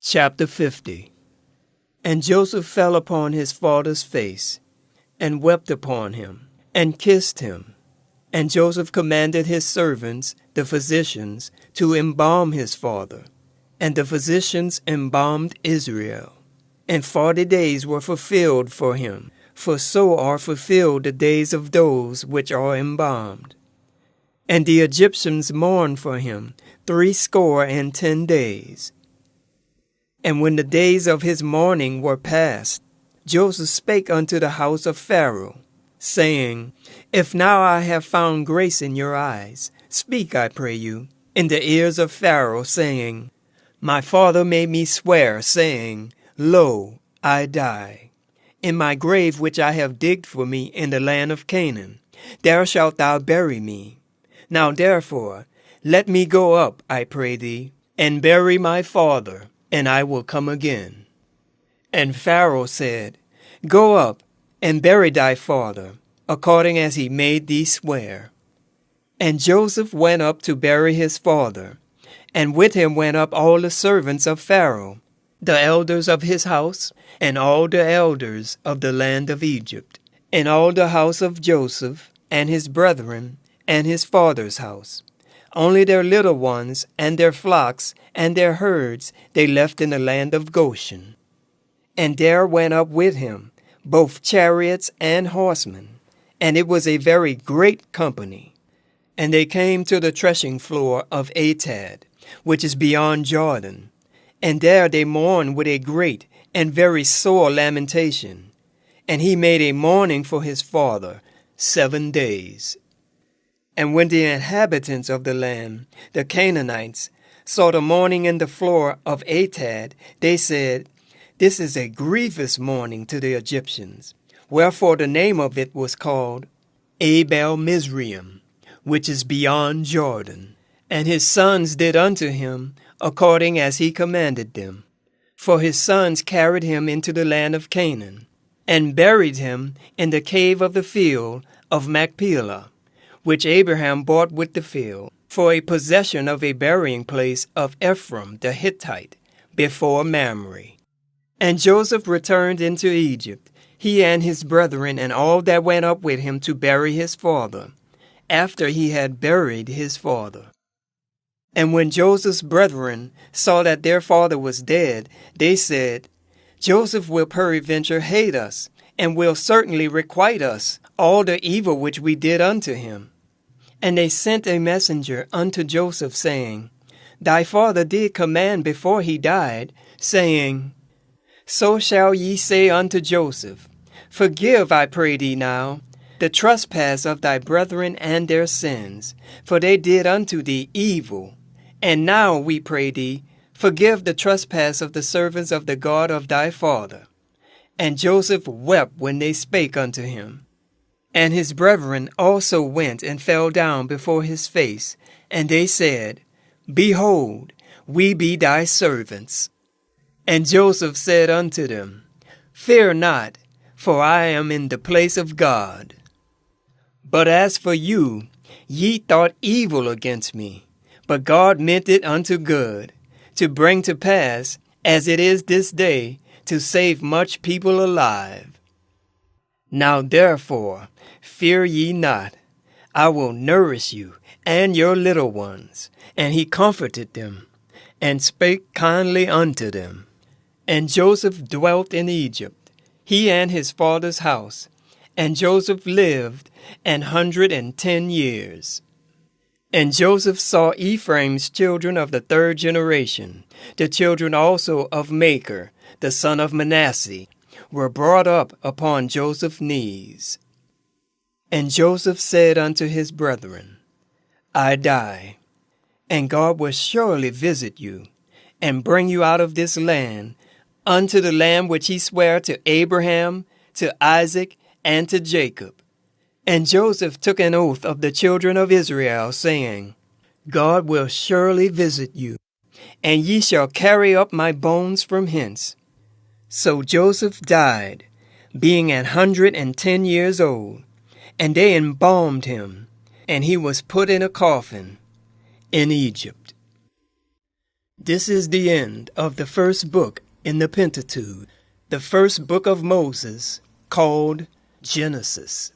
Chapter 50. And Joseph fell upon his father's face, and wept upon him, and kissed him. And Joseph commanded his servants, the physicians, to embalm his father. And the physicians embalmed Israel. And 40 days were fulfilled for him, for so are fulfilled the days of those which are embalmed. And the Egyptians mourned for him 70 days. And when the days of his mourning were past, Joseph spake unto the house of Pharaoh, saying, If now I have found grace in your eyes, speak, I pray you, in the ears of Pharaoh, saying, My father made me swear, saying, Lo, I die. In my grave which I have digged for me in the land of Canaan, there shalt thou bury me. Now therefore, let me go up, I pray thee, and bury my father, and I will come again. And Pharaoh said, Go up, and bury thy father, according as he made thee swear. And Joseph went up to bury his father, and with him went up all the servants of Pharaoh, the elders of his house, and all the elders of the land of Egypt, and all the house of Joseph, and his brethren, and his father's house. Only their little ones, and their flocks, and their herds they left in the land of Goshen. And there went up with him both chariots and horsemen, and it was a very great company. And they came to the threshing floor of Atad, which is beyond Jordan. And there they mourned with a great and very sore lamentation. And he made a mourning for his father 7 days. And when the inhabitants of the land, the Canaanites, saw the mourning in the floor of Atad, they said, This is a grievous mourning to the Egyptians. Wherefore the name of it was called Abel Mizraim, which is beyond Jordan. And his sons did unto him according as he commanded them. For his sons carried him into the land of Canaan, and buried him in the cave of the field of Machpelah, which Abraham bought with the field, for a possession of a burying place of Ephraim the Hittite, before Mamre. And Joseph returned into Egypt, he and his brethren, and all that went up with him to bury his father, after he had buried his father. And when Joseph's brethren saw that their father was dead, they said, Joseph will peradventure hate us, and will certainly requite us all the evil which we did unto him. And they sent a messenger unto Joseph, saying, Thy father did command before he died, saying, So shall ye say unto Joseph, Forgive, I pray thee now, the trespass of thy brethren and their sins, for they did unto thee evil. And now, we pray thee, forgive the trespass of the servants of the God of thy father. And Joseph wept when they spake unto him. And his brethren also went and fell down before his face, and they said, Behold, we be thy servants. And Joseph said unto them, Fear not, for I am in the place of God. But as for you, ye thought evil against me, but God meant it unto good, to bring to pass, as it is this day, to save much people alive. Now therefore, fear ye not, I will nourish you and your little ones. And he comforted them, and spake kindly unto them. And Joseph dwelt in Egypt, he and his father's house. And Joseph lived 110 years. And Joseph saw Ephraim's children of the 3rd generation, the children also of Machir, the son of Manasseh, were brought up upon Joseph's knees. And Joseph said unto his brethren, I die, and God will surely visit you, and bring you out of this land, unto the land which he sware to Abraham, to Isaac, and to Jacob. And Joseph took an oath of the children of Israel, saying, God will surely visit you, and ye shall carry up my bones from hence. So Joseph died, being 110 years old, and they embalmed him, and he was put in a coffin in Egypt. This is the end of the first book in the Pentateuch, the first book of Moses, called Genesis.